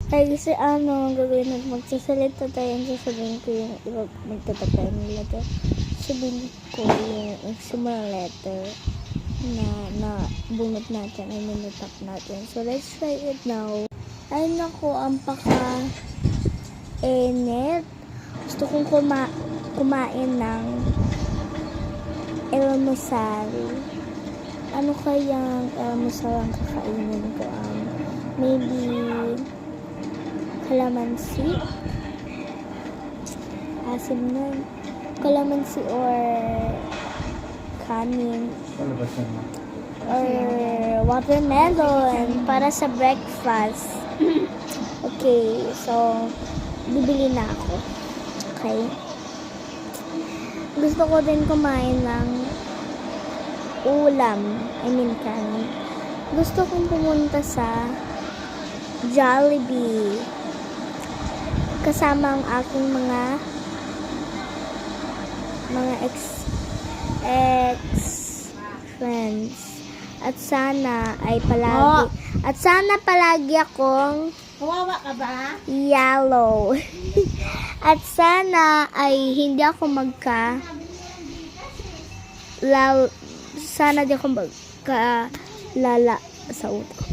Ay, kasi gagawin natin, magsasalita tayo, sasabihin ko yung iba, magtatapay ng letter. Sabihin ko yung simulang letter na bunot natin, ay minutap natin. So, let's try it now. Ay, naku, ang paka-enit. Gusto kong kumain ng almusal. Ano kayang almusal ang kakainin ko? Maybe calamansi. Asim nun. Calamansi or kanin. Or watermelon para sa breakfast. Okay, so bibili na ako. Okay. Gusto ko din kumain ng ulam. I mean kanin. Gusto kong pumunta sa Jollibee kasama ang aking mga ex-friends. At sana palagi akong Kawawa ka ba? yellow. At sana ay hindi ako sana di ako magkalala sa utak.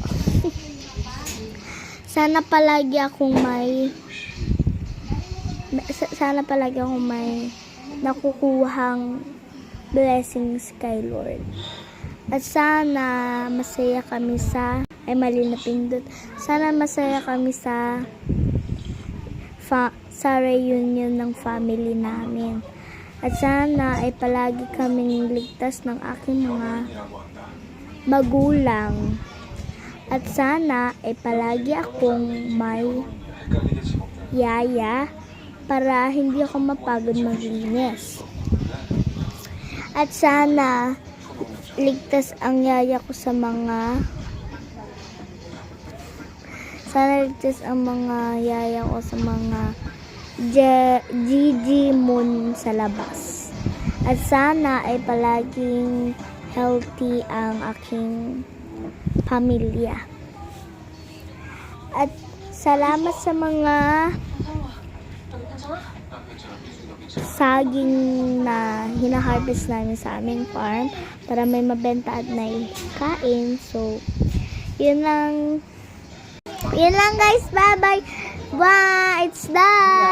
Sana palagi akong may nakukuhang blessings kay Lord. At sana masaya kami sa sana masaya kami sa reunion ng family namin. At sana ay palagi kaming ligtas ng aking mga magulang. At sana ay palagi akong may yaya para hindi ako mapagod maglinis. At sana ligtas ang yaya ko sa mga Moon sa labas. At sana ay palaging healthy ang aking pamilya. At salamat sa mga saging na hinaharvest namin sa aming farm para may mabenta at may kain. So, yun lang guys. Bye-bye. Bye! It's done!